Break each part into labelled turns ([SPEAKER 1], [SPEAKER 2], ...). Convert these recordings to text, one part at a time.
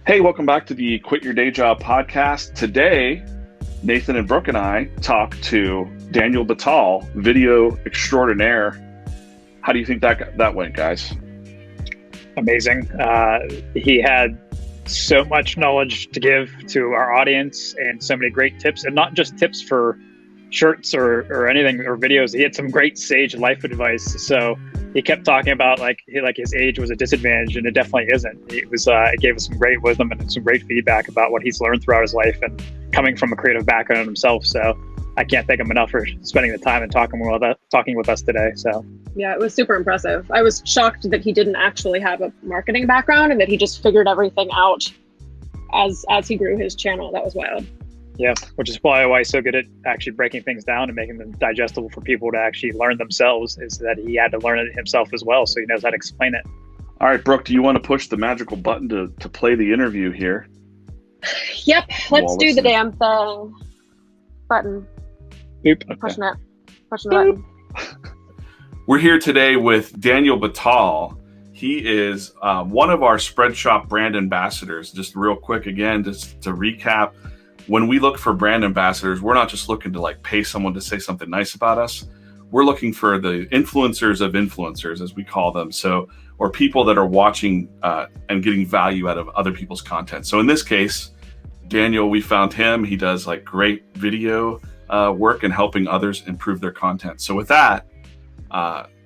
[SPEAKER 1] Hey, welcome back to the Quit Your Day Job podcast. Today, Nathan and Brooke and I talk to Daniel Batal, video extraordinaire. How do you think that went, guys?
[SPEAKER 2] Amazing. He had so much knowledge to give to our audience and so many great tips, and not just tips for shirts or anything or videos. He had some great sage life advice. So he kept talking about like his age was a disadvantage, and it definitely isn't. It gave us some great wisdom and some great feedback about what he's learned throughout his life and coming from a creative background himself. So I can't thank him enough for spending the time and talking with us today. So
[SPEAKER 3] yeah, it was super impressive. I was shocked that he didn't actually have a marketing background and that he just figured everything out as he grew his channel. That was wild.
[SPEAKER 2] Yeah, which is why he's so good at actually breaking things down and making them digestible for people to actually learn themselves, is that he had to learn it himself as well, so he knows how to explain it.
[SPEAKER 1] All right, Brooke, do you want to push the magical button to play the interview here?
[SPEAKER 3] Yep, let's do the damn thing. Button.
[SPEAKER 2] Boop.
[SPEAKER 1] Okay.
[SPEAKER 3] Pushing the button.
[SPEAKER 1] We're here today with Daniel Batal. He is one of our Spread Shop brand ambassadors. Just real quick again, just to recap, when we look for brand ambassadors, we're not just looking to like pay someone to say something nice about us. We're looking for the influencers of influencers, as we call them. So, or people that are watching and getting value out of other people's content. So in this case, Daniel, we found him. He does like great video work and helping others improve their content. So with that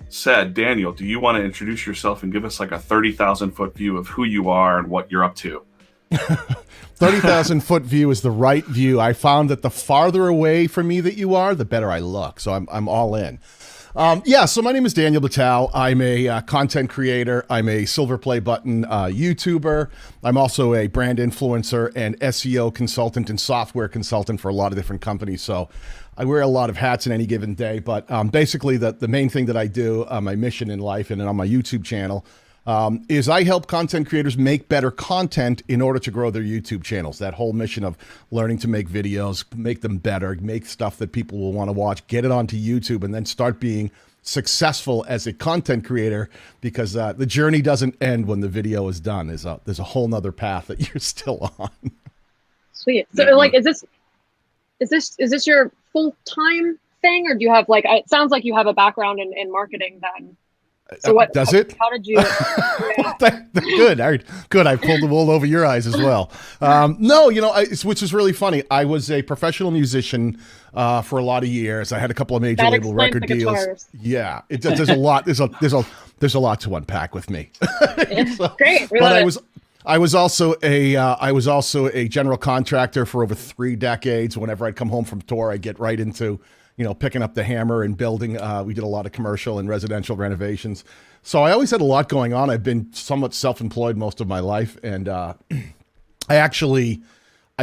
[SPEAKER 1] said, Daniel, do you want to introduce yourself and give us like a 30,000 foot view of who you are and what you're up to?
[SPEAKER 4] 30,000 foot view is the right view. I found that the farther away from me that you are, the better I look. So I'm all in. So my name is Daniel Batal. I'm a content creator. I'm a silver play button YouTuber. I'm also a brand influencer and SEO consultant and software consultant for a lot of different companies. So I wear a lot of hats in any given day. But basically the main thing that I do, my mission in life and on my YouTube channel, is I help content creators make better content in order to grow their YouTube channels. That whole mission of learning to make videos, make them better, make stuff that people will want to watch, get it onto YouTube, and then start being successful as a content creator, because the journey doesn't end when the video is done. There's a whole nother path that you're still on.
[SPEAKER 3] Sweet. So like, is this your full-time thing, or do you have like, it sounds like you have a background in marketing then? So what
[SPEAKER 4] does it?
[SPEAKER 3] How did you? Yeah.
[SPEAKER 4] Good. I pulled the wool over your eyes as well. No, which is really funny. I was a professional musician for a lot of years. I had a couple of major label record deals.
[SPEAKER 3] Guitars.
[SPEAKER 4] Yeah, there's a lot. There's a lot to unpack with me.
[SPEAKER 3] Great.
[SPEAKER 4] I was also a general contractor for over 3 decades. Whenever I'd come home from tour, I'd get right into picking up the hammer and building. We did a lot of commercial and residential renovations. So I always had a lot going on. I've been somewhat self-employed most of my life. And I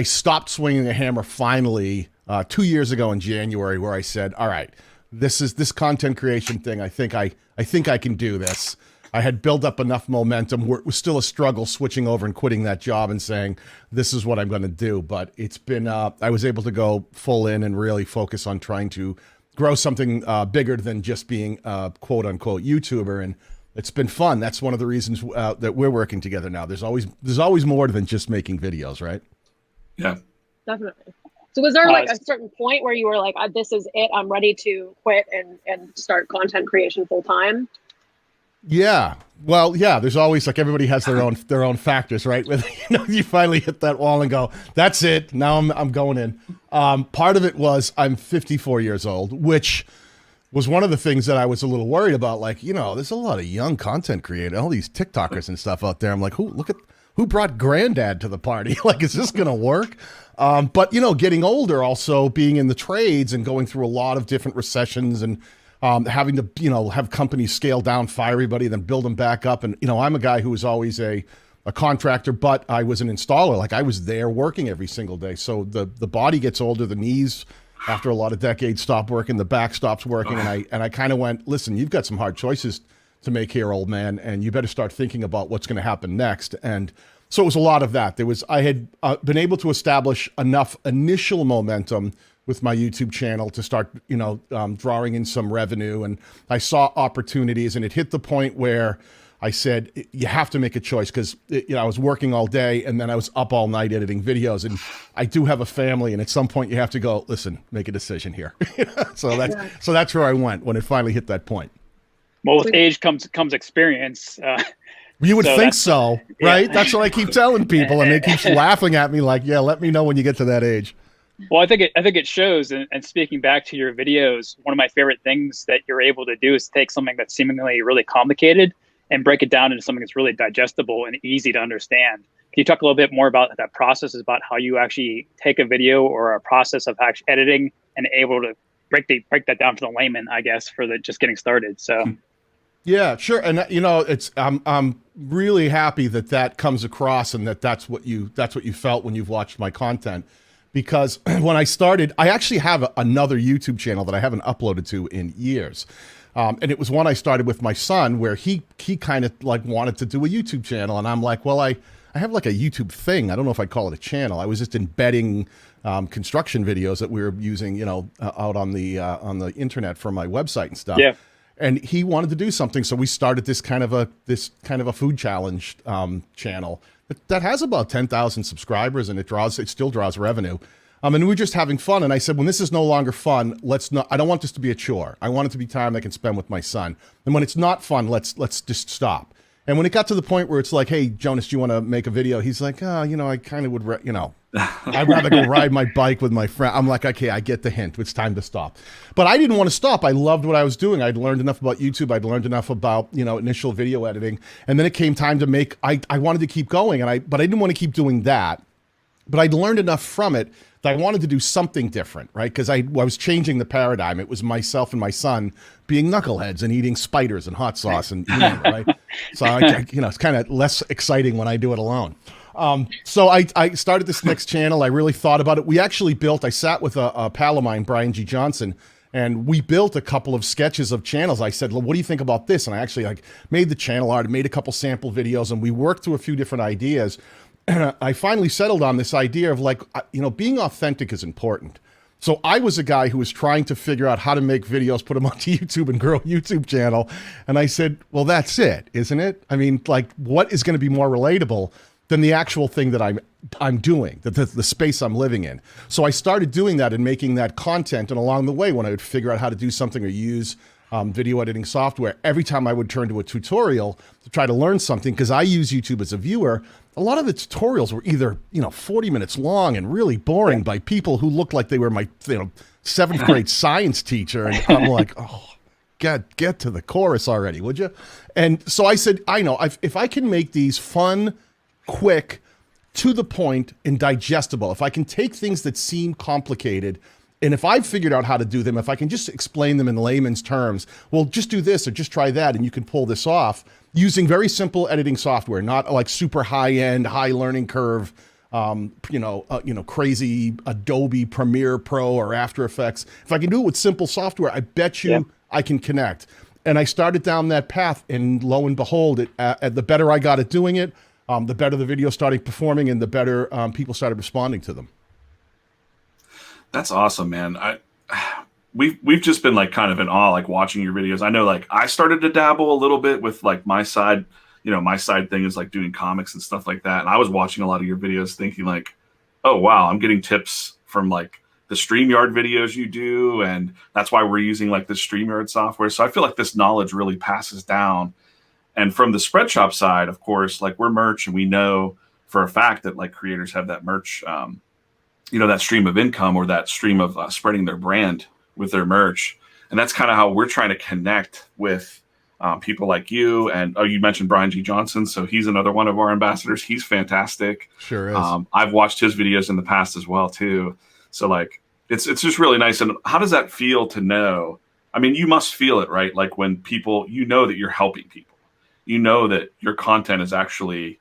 [SPEAKER 4] stopped swinging a hammer finally 2 years ago in January, where I said, all right, this content creation thing. I think I can do this. I had built up enough momentum where it was still a struggle switching over and quitting that job and saying, this is what I'm going to do. But it's been, I was able to go full in and really focus on trying to grow something bigger than just being a quote unquote YouTuber. And it's been fun. That's one of the reasons that we're working together now. There's always more than just making videos, right?
[SPEAKER 1] Yeah,
[SPEAKER 3] definitely. So was there like a certain point where you were like, this is it, I'm ready to quit and start content creation full time?
[SPEAKER 4] Yeah. Well, yeah, there's always, like, everybody has their own factors, right? With, you finally hit that wall and go, that's it. Now I'm going in. Part of it was I'm 54 years old, which was one of the things that I was a little worried about. Like, there's a lot of young content creators, all these TikTokers and stuff out there. I'm like, who brought granddad to the party? Like, is this going to work? But, getting older, also being in the trades and going through a lot of different recessions and having to, have companies scale down, fire everybody, then build them back up. And, I'm a guy who was always a contractor, but I was an installer. Like, I was there working every single day. So the body gets older, the knees, after a lot of decades, stop working, the back stops working. And I kind of went, listen, you've got some hard choices to make here, old man, and you better start thinking about what's going to happen next. And so it was a lot of that. I had been able to establish enough initial momentum with my YouTube channel to start, drawing in some revenue. And I saw opportunities, and it hit the point where I said, you have to make a choice because I was working all day and then I was up all night editing videos, and I do have a family, and at some point you have to go, listen, make a decision here. So that's where I went when it finally hit that point.
[SPEAKER 2] Well, with age comes experience.
[SPEAKER 4] You would
[SPEAKER 2] so
[SPEAKER 4] think so, right?
[SPEAKER 2] Yeah.
[SPEAKER 4] That's what I keep telling people, and they keep laughing at me like, yeah, let me know when you get to that age.
[SPEAKER 2] Well, I think it shows. And speaking back to your videos, one of my favorite things that you're able to do is take something that's seemingly really complicated and break it down into something that's really digestible and easy to understand. Can you talk a little bit more about that process, about how you actually take a video or a process of actually editing and able to break that down for the layman, I guess, for the just getting started? So.
[SPEAKER 4] Yeah, sure. And it's I'm really happy that comes across, and that's what you felt when you've watched my content. Because when I started, I actually have another YouTube channel that I haven't uploaded to in years. And it was one I started with my son, where he kind of like wanted to do a YouTube channel. And I'm like, well, I have like a YouTube thing. I don't know if I call it a channel. I was just embedding construction videos that we were using, out on the internet for my website and stuff.
[SPEAKER 2] Yeah.
[SPEAKER 4] And he wanted to do something, so we started this kind of a food challenge channel that has about 10,000 subscribers, and it still draws revenue. And we were just having fun. And I said, when this is no longer fun, I don't want this to be a chore. I want it to be time I can spend with my son. And when it's not fun, let's just stop. And when it got to the point where it's like, hey, Jonas, do you want to make a video? He's like, I kind of would, I'd rather go ride my bike with my friend. I'm like, okay, I get the hint. It's time to stop. But I didn't want to stop. I loved what I was doing. I'd learned enough about YouTube. I'd learned enough about, initial video editing. And then it came time to make, I wanted to keep going, but I didn't want to keep doing that. But I'd learned enough from it that I wanted to do something different, right? Because I was changing the paradigm. It was myself and my son being knuckleheads and eating spiders and hot sauce and right? So it's kind of less exciting when I do it alone. So I started this next channel. I really thought about it. I sat with a pal of mine, Brian G. Johnson, and we built a couple of sketches of channels. I said, well, what do you think about this? And I actually made the channel art, made a couple sample videos, and we worked through a few different ideas. And I finally settled on this idea of being authentic is important. So I was a guy who was trying to figure out how to make videos, put them onto YouTube and grow a YouTube channel. And I said, well, that's it, isn't it? I mean, what is going to be more relatable than the actual thing that I'm doing, the space I'm living in? So I started doing that and making that content. And along the way, when I would figure out how to do something or use video editing software, every time I would turn to a tutorial to try to learn something, because I use YouTube as a viewer, a lot of the tutorials were either 40 minutes long and really boring by people who looked like they were my 7th grade science teacher, and I'm like, oh, get to the chorus already, would you? And so I said, I know if I can make these fun, quick, to the point, and digestible, if I can take things that seem complicated, and if I've figured out how to do them, if I can just explain them in layman's terms, well, just do this or just try that, and you can pull this off using very simple editing software, not like super high-end, high learning curve, crazy Adobe Premiere Pro or After Effects. If I can do it with simple software, I bet you I can connect. And I started down that path, and lo and behold, the better I got at doing it, the better the video started performing, and the better people started responding to them.
[SPEAKER 1] That's awesome, man. We've just been kind of in awe, watching your videos. I know I started to dabble a little bit with my side, my side thing is doing comics and stuff like that. And I was watching a lot of your videos thinking oh, wow, I'm getting tips from the StreamYard videos you do. And that's why we're using the StreamYard software. So I feel this knowledge really passes down. And from the Spreadshop side, of course, we're merch, and we know for a fact that creators have that merch, that stream of income, or that stream of spreading their brand with their merch. And that's kind of how we're trying to connect with people like you. And you mentioned Brian G. Johnson. So he's another one of our ambassadors. He's fantastic.
[SPEAKER 4] Sure is.
[SPEAKER 1] I've watched his videos in the past as well, too. So it's just really nice. And how does that feel to know? I mean, you must feel it, right? When people, that you're helping people, that your content is actually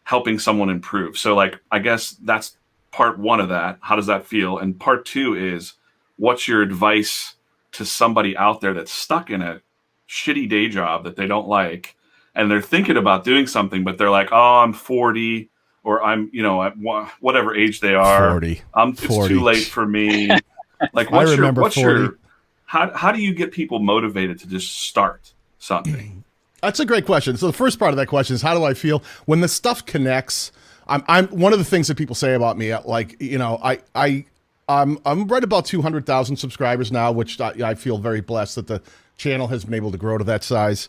[SPEAKER 1] helping someone improve. So I guess that's part one of that. How does that feel? And part two is, what's your advice to somebody out there that's stuck in a shitty day job that they don't like, and they're thinking about doing something, but they're like, oh, I'm 40, or I'm, at whatever age they are.
[SPEAKER 4] 40.
[SPEAKER 1] It's too late for me. How do you get people motivated to just start something?
[SPEAKER 4] That's a great question. So the first part of that question is, how do I feel when the stuff connects? I'm one of the things that people say about me, like, you know, I'm right about 200,000 subscribers now, which I feel very blessed that the channel has been able to grow to that size.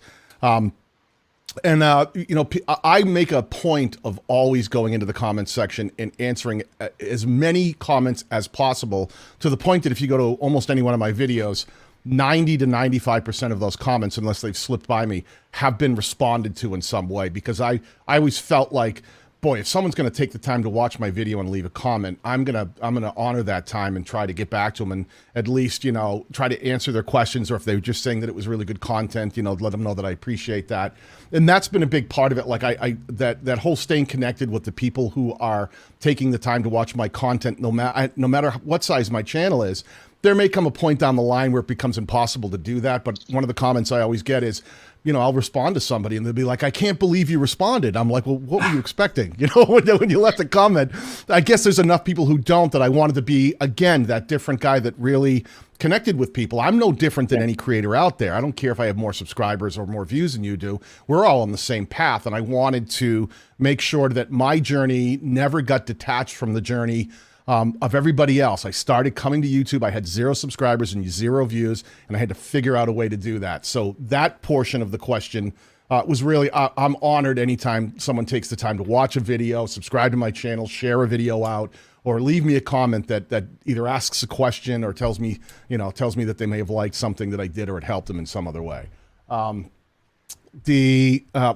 [SPEAKER 4] You know, I make a point of always going into the comments section and answering as many comments as possible, to the point that if you go to almost any one of my videos, 90 to 95% of those comments, unless they've slipped by me, have been responded to in some way, because I always felt like, boy, if someone's going to take the time to watch my video and leave a comment, I'm gonna honor that time and try to get back to them, and at least, you know, try to answer their questions, or if they were just saying that it was really good content, you know, let them know that I appreciate that. And that's been a big part of it. Like that whole staying connected with the people who are taking the time to watch my content, no matter what size my channel is. There may come a point down the line where it becomes impossible to do that, but one of the comments I always get is, you know, I'll respond to somebody and they'll be like, I can't believe you responded. I'm like, well, what were you expecting? You know, when you left a comment. I guess there's enough people who don't, that I wanted to be, again, that different guy that really connected with people. I'm no different than any creator out there. I don't care if I have more subscribers or more views than you do. We're all on the same path. And I wanted to make sure that my journey never got detached from the journey of everybody else. I started coming to YouTube. I had 0 subscribers and 0 views, and I had to figure out a way to do that. So that portion of the question was really, I'm honored anytime someone takes the time to watch a video, subscribe to my channel, share a video out, or leave me a comment that either asks a question or tells me that they may have liked something that I did, or it helped them in some other way. What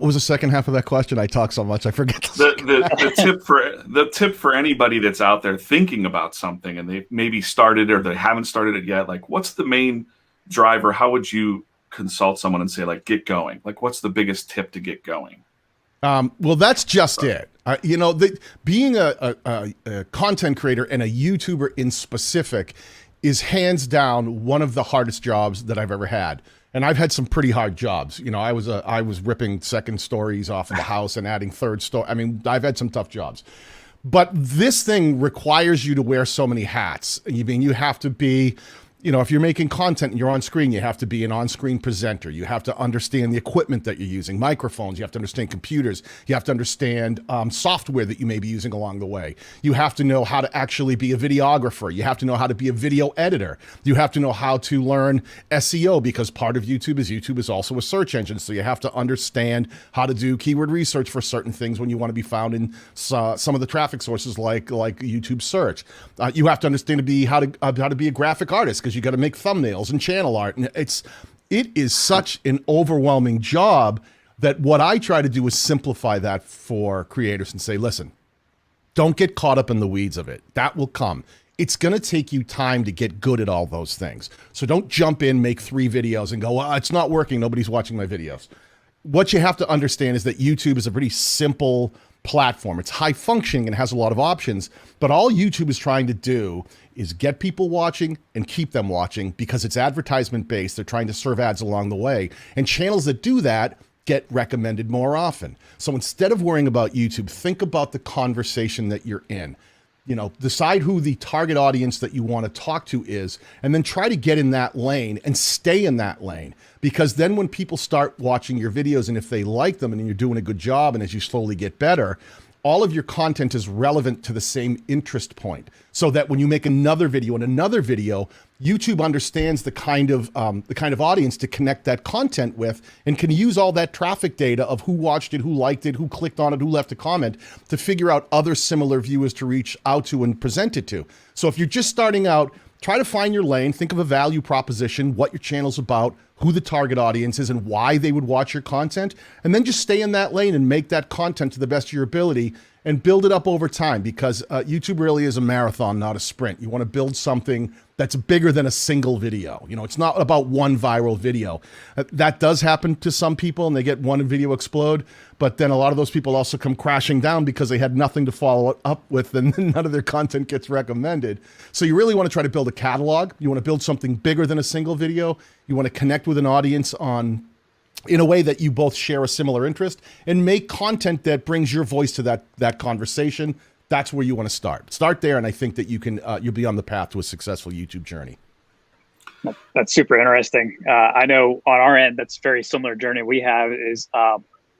[SPEAKER 4] was the second half of that question? I talk so much I forget.
[SPEAKER 1] The tip for anybody that's out there thinking about something and they maybe started or they haven't started it yet, like, what's the main driver? How would you consult someone and say, like, get going? Like, what's the biggest tip to get going?
[SPEAKER 4] Well, that's just it. You know, being a content creator and a YouTuber in specific is hands down one of the hardest jobs that I've ever had. And I've had some pretty hard jobs. You know, I was ripping second stories off of the house and adding third story. I mean, I've had some tough jobs. But this thing requires you to wear so many hats. I mean, you have to be, you know, if you're making content and you're on screen, you have to be an on-screen presenter. You have to understand the equipment that you're using, microphones. You have to understand computers. You have to understand software that you may be using along the way. You have to know how to actually be a videographer. You have to know how to be a video editor. You have to know how to learn SEO, because part of YouTube is also a search engine. So you have to understand how to do keyword research for certain things when you want to be found in some of the traffic sources like YouTube search. You have to understand how to be a graphic artist, because you got to make thumbnails and channel art. And it is such an overwhelming job that what I try to do is simplify that for creators and say, listen, don't get caught up in the weeds of it. That will come. It's going to take you time to get good at all those things. So don't jump in, make 3 videos and go, well, it's not working, nobody's watching my videos. What you have to understand is that YouTube is a pretty simple platform. It's high functioning and has a lot of options, but all YouTube is trying to do is get people watching and keep them watching, because it's advertisement based. They're trying to serve ads along the way, and channels that do that get recommended more often. So instead of worrying about YouTube, think about the conversation that you're in. You know, decide who the target audience that you want to talk to is, and then try to get in that lane and stay in that lane. Because then when people start watching your videos, and if they like them and you're doing a good job, and as you slowly get better, all of your content is relevant to the same interest point, so that when you make another video and another video, YouTube understands the kind of audience to connect that content with, and can use all that traffic data of who watched it, who liked it, who clicked on it, who left a comment, to figure out other similar viewers to reach out to and present it to. So if you're just starting out, try to find your lane, think of a value proposition, what your channel's about, who the target audience is, and why they would watch your content, and then just stay in that lane and make that content to the best of your ability and build it up over time, because YouTube really is a marathon, not a sprint. You want to build something that's bigger than a single video. You know, it's not about one viral video. That does happen to some people, and they get one video explode, but then a lot of those people also come crashing down because they had nothing to follow up with, and none of their content gets recommended. So you really want to try to build a catalog. You want to build something bigger than a single video. You want to connect with an audience in a way that you both share a similar interest, and make content that brings your voice to that conversation. That's where you want to start. Start there, and I think that you can you'll be on the path to a successful YouTube journey.
[SPEAKER 2] That's super interesting. I know on our end, that's very similar journey we have is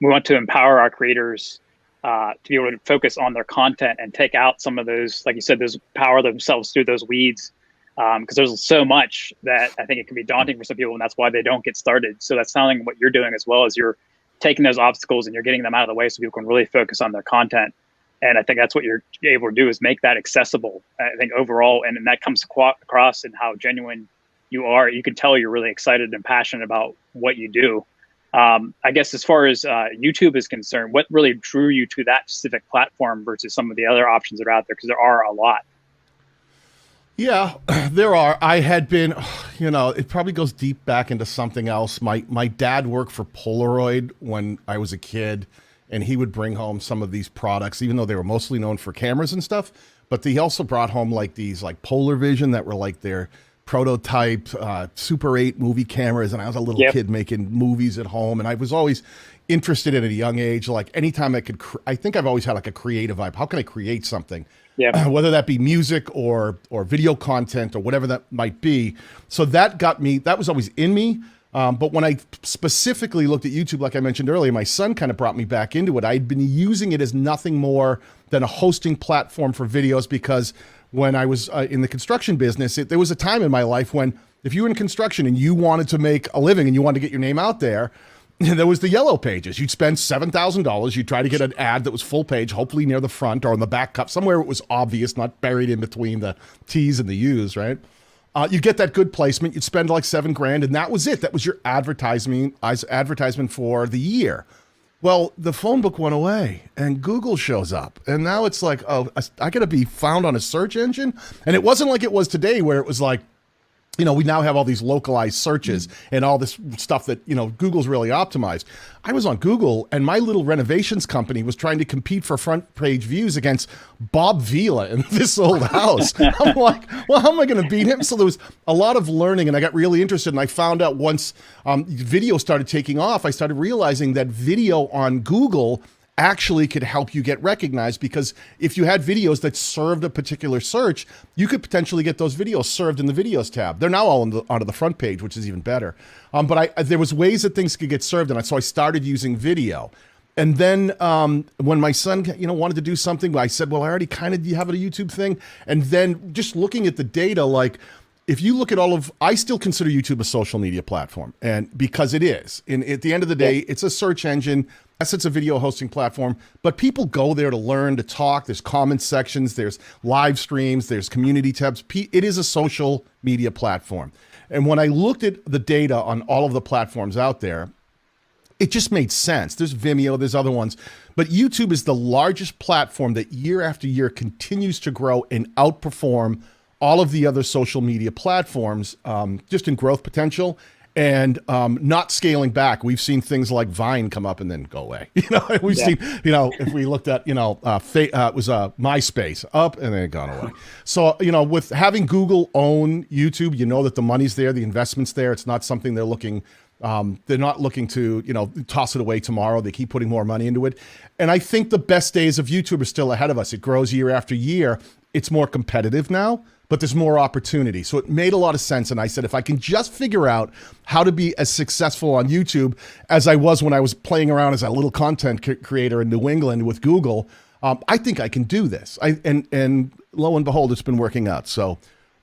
[SPEAKER 2] we want to empower our creators to be able to focus on their content and take out some of those, like you said, those power themselves through those weeds. Because there's so much that I think it can be daunting for some people, and that's why they don't get started. So that's sounding what you're doing as well, as you're taking those obstacles and you're getting them out of the way so people can really focus on their content. And I think that's what you're able to do is make that accessible, I think, overall. And that comes across in how genuine you are. You can tell you're really excited and passionate about what you do. I guess as far as YouTube is concerned, what really drew you to that specific platform versus some of the other options that are out there? Because there are a lot.
[SPEAKER 4] Yeah, there are. I had been, it probably goes deep back into something else. My dad worked for Polaroid when I was a kid, and he would bring home some of these products, even though they were mostly known for cameras and stuff. But he also brought home like these like Polar Vision that were like their prototype Super 8 movie cameras. And I was a little kid making movies at home. And I was always interested at a young age. Like anytime I could, I think I've always had like a creative vibe. How can I create something? Yeah. Whether that be music or video content or whatever that might be. So that got me, that was always in me. But when I specifically looked at YouTube, like I mentioned earlier, my son kind of brought me back into it. I'd been using it as nothing more than a hosting platform for videos because when I was in the construction business, there was a time in my life when if you were in construction and you wanted to make a living and you wanted to get your name out there, there was the yellow pages. You'd spend $7,000. You'd try to get an ad that was full page, hopefully near the front or on the back cup, somewhere it was obvious, not buried in between the T's and the U's, right? You get that good placement. You'd spend like $7,000, and that was it. That was your advertisement for the year. Well, the phone book went away, and Google shows up, and now it's like, oh, I got to be found on a search engine, and it wasn't like it was today, where it was like, we now have all these localized searches and all this stuff that, Google's really optimized. I was on Google and my little renovations company was trying to compete for front page views against Bob Vila in This Old House. I'm like, well, how am I going to beat him? So there was a lot of learning and I got really interested. And I found out once video started taking off, I started realizing that video on Google actually could help you get recognized because if you had videos that served a particular search, you could potentially get those videos served in the videos tab. They're now all onto the front page, which is even better. But there was ways that things could get served, and so I started using video. And then when my son, wanted to do something, I said, well, I already kind of have a YouTube thing. And then just looking at the data, like if you look at I still consider YouTube a social media platform, and because it is. And at the end of the day, it's a search engine. Yes, it's a video hosting platform, but people go there to learn, to talk. There's comment sections, there's live streams, there's community tabs. It is a social media platform. And when I looked at the data on all of the platforms out there, it just made sense. There's Vimeo, there's other ones, but YouTube is the largest platform that year after year continues to grow and outperform all of the other social media platforms, just in growth potential. And not scaling back. We've seen things like Vine come up and then go away. We've seen, if we looked at, it was MySpace up and then it gone away. So, with having Google own YouTube, that the money's there, the investment's there. It's not something they're not looking to, toss it away tomorrow. They keep putting more money into it. And I think the best days of YouTube are still ahead of us. It grows year after year. It's more competitive now, but there's more opportunity. So it made a lot of sense. And I said, if I can just figure out how to be as successful on YouTube as I was when I was playing around as a little content creator in New England with Google, I think I can do this. And lo and behold, it's been working out. So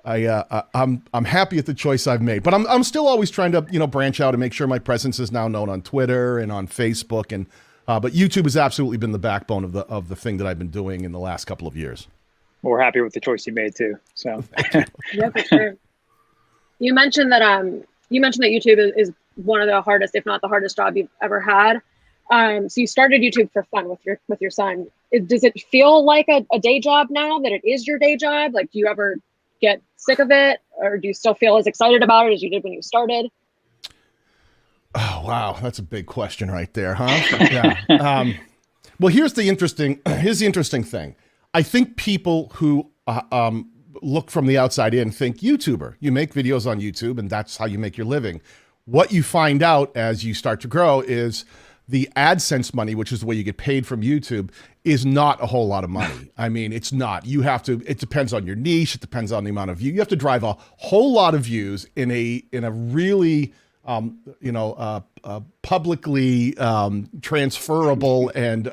[SPEAKER 4] I'm happy at the choice I've made, but I'm still always trying to, branch out and make sure my presence is now known on Twitter and on Facebook. And, but YouTube has absolutely been the backbone of the thing that I've been doing in the last couple of years.
[SPEAKER 2] We're happy with the choice you made too. So
[SPEAKER 3] yeah, for sure. You mentioned that YouTube is one of the hardest, if not the hardest job you've ever had. So you started YouTube for fun with your son. Does it feel like a day job now that it is your day job? Like, do you ever get sick of it, or do you still feel as excited about it as you did when you started?
[SPEAKER 4] Oh, wow, that's a big question right there, huh? Yeah. Well, here's the interesting thing. I think people who look from the outside in think YouTuber. You make videos on YouTube and that's how you make your living. What you find out as you start to grow is the AdSense money, which is the way you get paid from YouTube, is not a whole lot of money. I mean, it's not. You have to, it depends on your niche, it depends on the amount of views. You have to drive a whole lot of views in a really publicly transferable and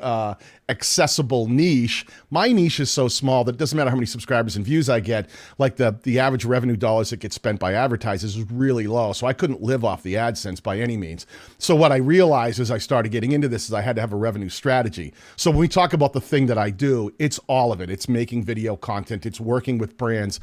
[SPEAKER 4] accessible niche. My niche is so small that it doesn't matter how many subscribers and views I get. Like the average revenue dollars that get spent by advertisers is really low. So I couldn't live off the AdSense by any means. So what I realized as I started getting into this is I had to have a revenue strategy. So when we talk about the thing that I do, it's all of it. It's making video content. It's working with brands.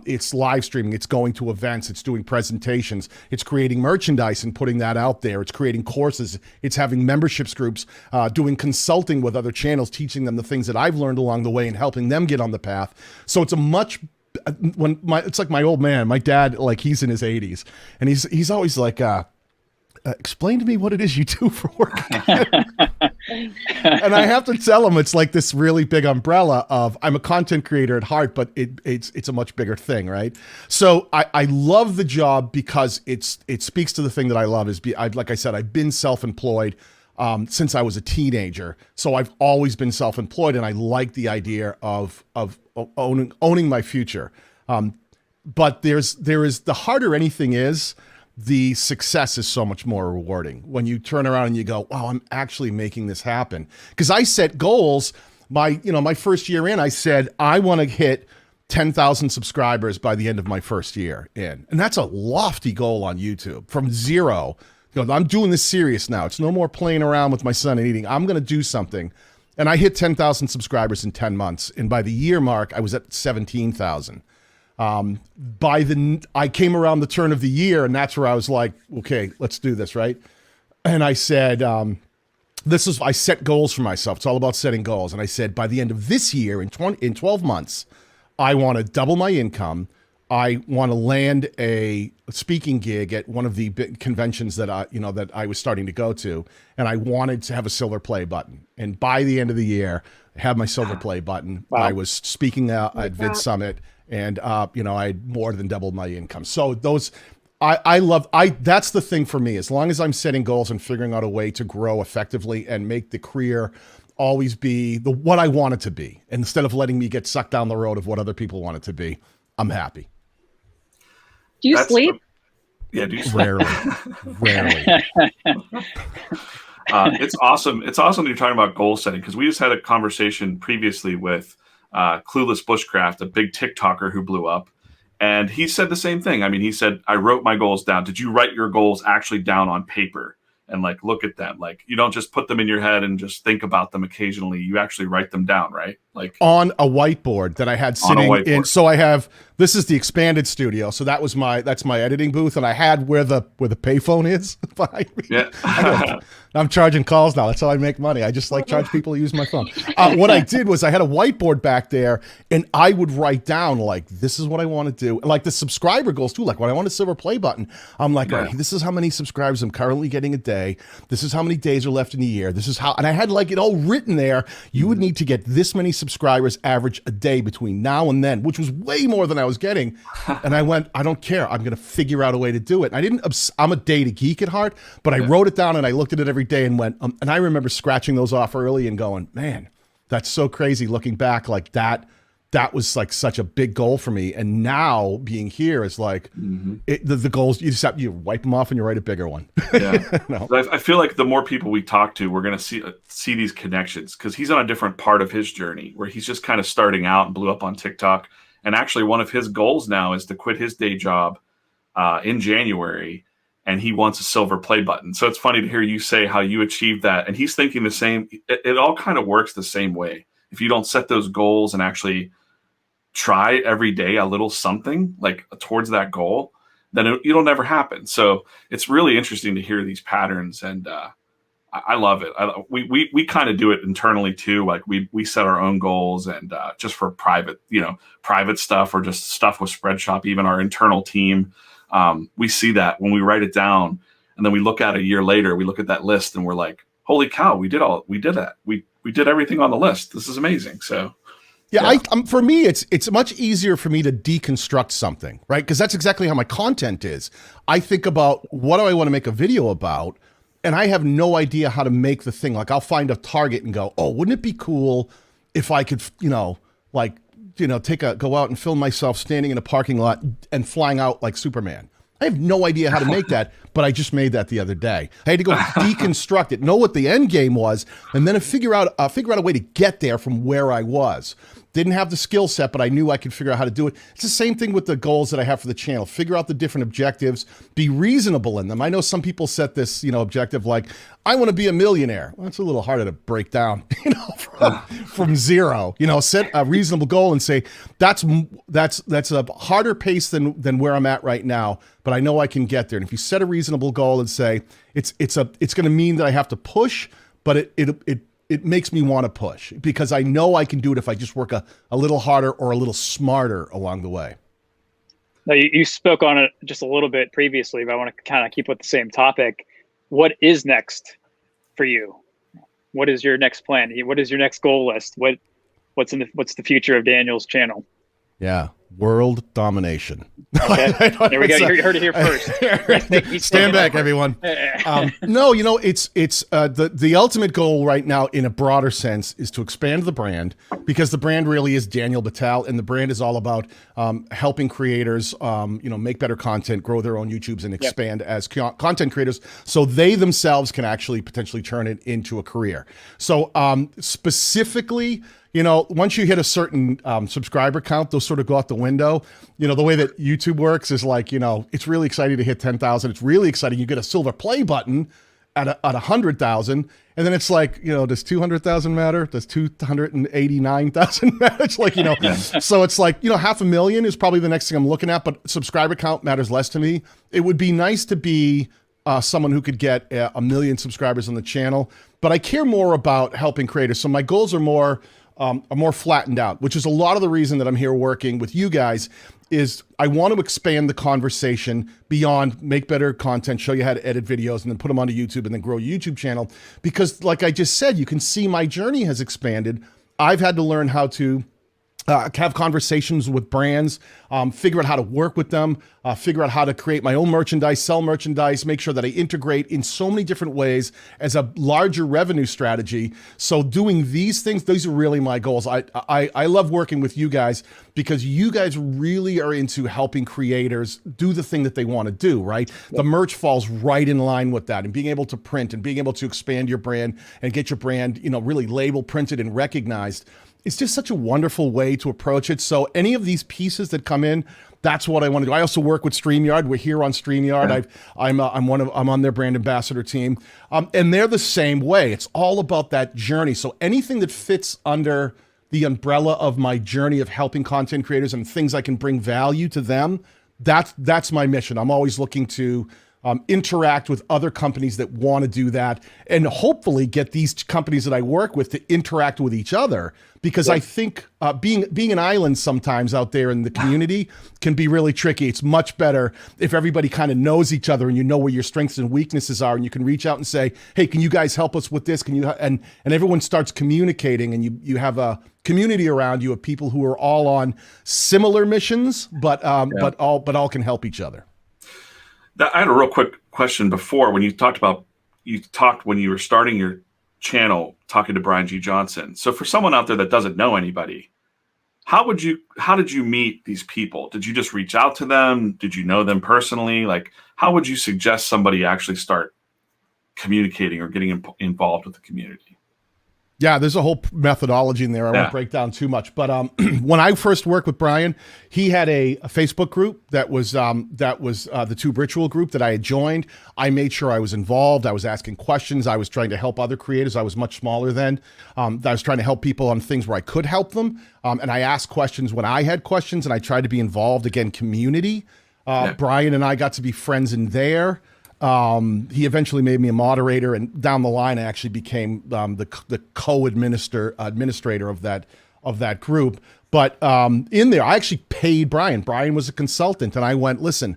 [SPEAKER 4] It's live streaming. It's going to events. It's doing presentations. It's creating merchandise and putting that out there. It's creating courses. It's having memberships groups, doing consulting with other channels, teaching them the things that I've learned along the way and helping them get on the path. So it's it's like my old man, my dad, like he's in his 80s and he's always like, explain to me what it is you do for work. And I have to tell him it's like this really big umbrella of I'm a content creator at heart, but it's a much bigger thing, right? So I love the job because it speaks to the thing that I love is like I said, I've been self-employed since I was a teenager. So I've always been self-employed and I like the idea of owning my future. But there is the harder anything is, the success is so much more rewarding when you turn around and you go, wow, I'm actually making this happen. Because I set goals. My first year in, I said, I want to hit 10,000 subscribers by the end of my first year in. And that's a lofty goal on YouTube from zero. I'm doing this serious now. It's no more playing around with my son and eating. I'm going to do something. And I hit 10,000 subscribers in 10 months. And by the year mark, I was at 17,000. I came around the turn of the year and that's where I was like, okay, let's do this. Right. And I said, I set goals for myself. It's all about setting goals. And I said, by the end of this year in 12 months, I want to double my income. I want to land a speaking gig at one of the big conventions that I was starting to go to. And I wanted to have a silver play button. And by the end of the year, I had my silver play button. Wow. I was speaking at Vid Summit. And, I had more than doubled my income. So that's the thing for me. As long as I'm setting goals and figuring out a way to grow effectively and make the career always be what I want it to be, instead of letting me get sucked down the road of what other people want it to be, I'm happy.
[SPEAKER 3] Do you sleep?
[SPEAKER 1] Do you sleep?
[SPEAKER 4] Rarely.
[SPEAKER 1] It's awesome. It's awesome that you're talking about goal setting because we just had a conversation previously with Clueless Bushcraft, a big TikToker who blew up. And he said the same thing. I mean, he said, I wrote my goals down. Did you write your goals actually down on paper and like look at them? Like you don't just put them in your head and just think about them occasionally. You actually write them down, right? Like
[SPEAKER 4] on a whiteboard that I had sitting in. So I have, this is the expanded studio. So that's my editing booth. And I had where the payphone is behind me.
[SPEAKER 1] Yeah.
[SPEAKER 4] I'm charging calls now. That's how I make money. I just charge people to use my phone. What I did was I had a whiteboard back there and I would write down this is what I want to do. Like the subscriber goals too. Like when I want a silver play button, I'm like, all right, this is how many subscribers I'm currently getting a day. This is how many days are left in the year. This is how, and I had it all written there. You would need to get this many subscribers average a day between now and then, which was way more than I was getting. And I went, I don't care. I'm going to figure out a way to do it. And I'm a data geek at heart, but I wrote it down and I looked at it every day and went, and I remember scratching those off early and going, man, that's so crazy looking back. Like that was such a big goal for me. And now being here is the goals, you wipe them off and you write a bigger one.
[SPEAKER 1] Yeah. No. I feel like the more people we talk to, we're going to see these connections because he's on a different part of his journey where he's just kind of starting out and blew up on TikTok. And actually one of his goals now is to quit his day job in January. And he wants a silver play button. So it's funny to hear you say how you achieved that. And he's thinking the same. It all kind of works the same way. If you don't set those goals and actually try every day a little something like towards that goal, then it'll never happen. So it's really interesting to hear these patterns. And I love it. We kind of do it internally too. Like we set our own goals and just for private stuff or just stuff with Spreadshop, even our internal team. We see that when we write it down and then we look at it a year later, we look at that list and we're like, holy cow, we did that. We did everything on the list. This is amazing. So
[SPEAKER 4] yeah. For me, it's much easier for me to deconstruct something, right? Because that's exactly how my content is. I think about what do I want to make a video about? and I have no idea how to make the thing. Like I'll find a target and go, oh, wouldn't it be cool if I could, go out and film myself standing in a parking lot and flying out like Superman. I have no idea how to make that, but I just made that the other day. I had to go deconstruct it, know what the end game was, and then figure out a way to get there from where I was. Didn't have the skill set, but I knew I could figure out how to do it. It's the same thing with the goals that I have for the channel. Figure out the different objectives, be reasonable in them. I know some people set this, objective like, I want to be a millionaire. Well, it's a little harder to break down, from zero. Set a reasonable goal and say, that's a harder pace than where I'm at right now, but I know I can get there. And if you set a reasonable goal and say, it's going to mean that I have to push, but it makes me want to push because I know I can do it if I just work a little harder or a little smarter along the way.
[SPEAKER 2] Now, you spoke on it just a little bit previously, but I want to kind of keep with the same topic. What is next for you? What is your next plan? What is your next goal list? What's the future of Daniel's channel?
[SPEAKER 4] Yeah. World domination.
[SPEAKER 2] Okay. There we go. You heard it here first.
[SPEAKER 4] Stand back, everyone. No, it's the ultimate goal right now in a broader sense is to expand the brand because the brand really is Daniel Batal, and the brand is all about helping creators, make better content, grow their own YouTubes, and expand as content creators, so they themselves can actually potentially turn it into a career. So specifically, once you hit a certain subscriber count, those sort of go out the window. The way that YouTube works is like, it's really exciting to hit 10,000. It's really exciting. You get a silver play button at 100,000. And then it's like, does 200,000 matter? Does 289,000 matter? It's like, so it's like, 500,000 is probably the next thing I'm looking at, but subscriber count matters less to me. It would be nice to be someone who could get 1 million subscribers on the channel, but I care more about helping creators. So my goals are more flattened out, which is a lot of the reason that I'm here working with you guys is I want to expand the conversation beyond make better content, show you how to edit videos, and then put them onto YouTube and then grow a YouTube channel. Because like I just said, you can see my journey has expanded. I've had to learn how to have conversations with brands, figure out how to work with them, figure out how to create my own merchandise, sell merchandise, make sure that I integrate in so many different ways as a larger revenue strategy. So doing these things, these are really my goals. I love working with you guys because you guys really are into helping creators do the thing that they want to do, right? Yep. The merch falls right in line with that, and being able to print and being able to expand your brand and get your brand, really labeled, printed, and recognized. It's just such a wonderful way to approach it. So any of these pieces that come in, that's what I want to do. I also work with StreamYard. We're here on StreamYard. I'm on their brand ambassador team, and they're the same way. It's all about that journey. So anything that fits under the umbrella of my journey of helping content creators and things I can bring value to them, that's my mission. I'm always looking to interact with other companies that want to do that, and hopefully get these companies that I work with to interact with each other. Because I think being an island sometimes out there in the community can be really tricky. It's much better if everybody kind of knows each other and you know where your strengths and weaknesses are, and you can reach out and say, "Hey, can you guys help us with this? Can you?" And everyone starts communicating, and you have a community around you of people who are all on similar missions, but all can help each other.
[SPEAKER 1] I had a real quick question before when you talked when you were starting your channel talking to Brian G. Johnson. So for someone out there that doesn't know anybody, how did you meet these people? Did you just reach out to them? Did you know them personally? Like, how would you suggest somebody actually start communicating or getting involved with the community?
[SPEAKER 4] Yeah, there's a whole methodology in there. I won't break down too much, but when I first worked with Brian, he had a Facebook group that was the Tube Ritual group that I had joined. I made sure I was involved. I was asking questions. I was trying to help other creators. I was much smaller then. I was trying to help people on things where I could help them, and I asked questions when I had questions, and I tried to be involved. Again, community. Brian and I got to be friends in there. He eventually made me a moderator, and down the line, I actually became the administrator of that group. But in there, I actually paid Brian. Brian was a consultant, and I went, listen,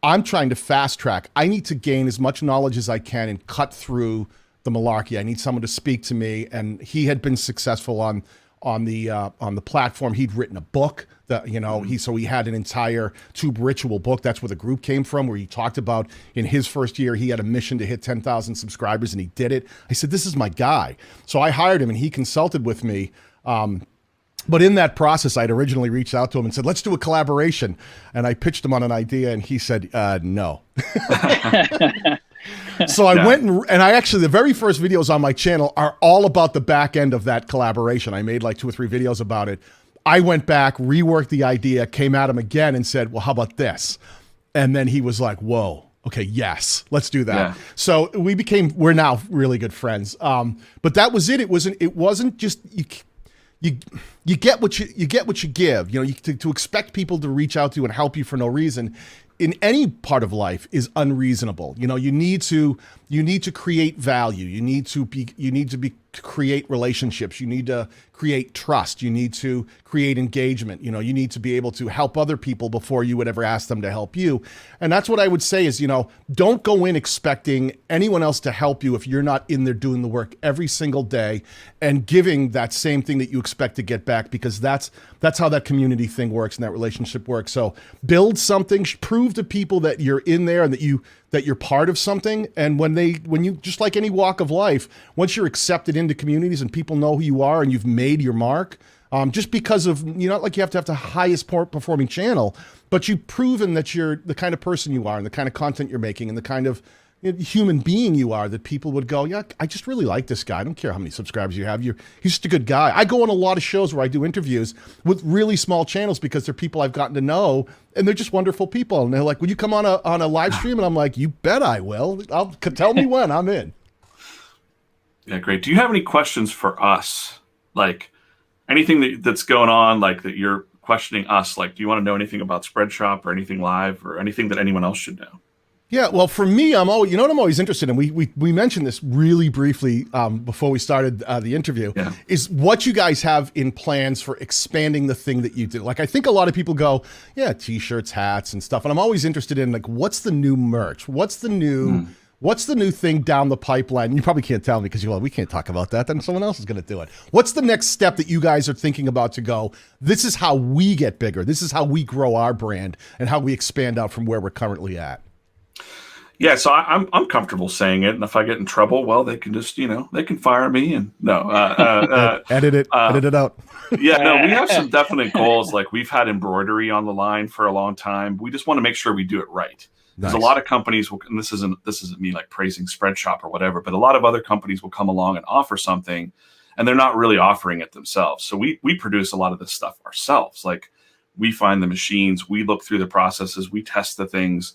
[SPEAKER 4] I'm trying to fast track. I need to gain as much knowledge as I can and cut through the malarkey. I need someone to speak to me, and he had been successful on on the platform. He'd written a book that, you know, he had an entire Tube Ritual book. That's where the group came from, where he talked about in his first year, he had a mission to hit 10,000 subscribers and he did it. I said, this is my guy. So I hired him and he consulted with me. But in that process, I'd originally reached out to him and said, let's do a collaboration. And I pitched him on an idea and he said, no. So I went and I actually, the very first videos on my channel are all about the back end of that collaboration. I made like 2 or 3 videos about it. I went back, reworked the idea, came at him again and said, well, how about this? And then he was like, whoa, okay, yes, let's do that. Yeah. So we're now really good friends. But that was it. It wasn't just, you get what you give. You know, to expect people to reach out to you and help you for no reason in any part of life is unreasonable. You know, you need to create value. You need to create relationships. You need to create trust. You need to create engagement. You know, you need to be able to help other people before you would ever ask them to help you. And that's what I would say is, you know, don't go in expecting anyone else to help you if you're not in there doing the work every single day and giving that same thing that you expect to get back, because that's how that community thing works and that relationship works. So build something, prove to people that you're in there and that you're part of something. And when you, just like any walk of life, once you're accepted into communities and people know who you are and you've made your mark, just because of, you know, not like you have to have the highest performing channel, but you've proven that you're the kind of person you are and the kind of content you're making and the kind of human being you are, that people would go, yeah, I just really like this guy. I don't care how many subscribers you have. He's just a good guy. I go on a lot of shows where I do interviews with really small channels because they're people I've gotten to know and they're just wonderful people. And they're like, will you come on a live stream? And I'm like, you bet I will. Tell me when. I'm in.
[SPEAKER 1] Yeah, great. Do you have any questions for us? Like anything that's going on, like that you're questioning us? Like, do you want to know anything about Spreadshop or anything live or anything that anyone else should know?
[SPEAKER 4] Yeah, well, for me, I'm always interested in. We mentioned this really briefly before we started the interview. Yeah. Is what you guys have in plans for expanding the thing that you do. Like, I think a lot of people go, yeah, T-shirts, hats, and stuff. And I'm always interested in, like, what's the new merch? What's the new thing down the pipeline? You probably can't tell me because we can't talk about that. Then someone else is going to do it. What's the next step that you guys are thinking about to go, this is how we get bigger. This is how we grow our brand and how we expand out from where we're currently at.
[SPEAKER 1] Yeah, so I'm comfortable saying it, and if I get in trouble, well, they can just, they can fire me and
[SPEAKER 4] edit it out.
[SPEAKER 1] Yeah, no, we have some definite goals. Like we've had embroidery on the line for a long time. We just want to make sure we do it right. Because a lot of companies will, and this isn't me like praising Spreadshop or whatever, but a lot of other companies will come along and offer something, and they're not really offering it themselves. So we produce a lot of this stuff ourselves. Like we find the machines, we look through the processes, we test the things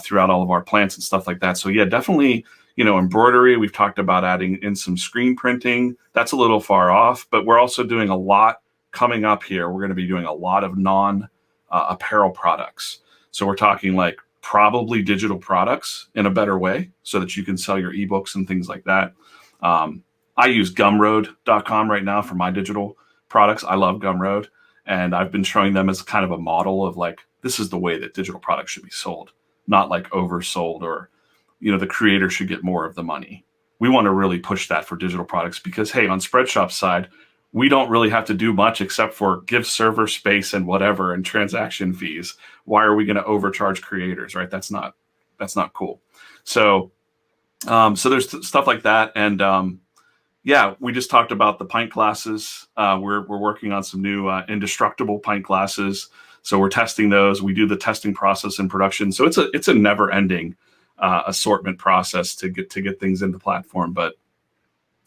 [SPEAKER 1] throughout all of our plants and stuff like that. So yeah, definitely, embroidery. We've talked about adding in some screen printing. That's a little far off, but we're also doing a lot coming up here. We're going to be doing a lot of non-apparel products. So we're talking like probably digital products in a better way so that you can sell your ebooks and things like that. I use gumroad.com right now for my digital products. I love Gumroad, and I've been showing them as kind of a model of like, this is the way that digital products should be sold. Not like oversold or, the creator should get more of the money. We want to really push that for digital products because, hey, on Spreadshop's side, we don't really have to do much except for give server space and whatever and transaction fees. Why are we going to overcharge creators, right? That's not cool. So, so there's stuff like that. And yeah, we just talked about the pint glasses. We're working on some new indestructible pint glasses. So we're testing those. We do the testing process in production. So it's a never ending assortment process to get things into the platform. But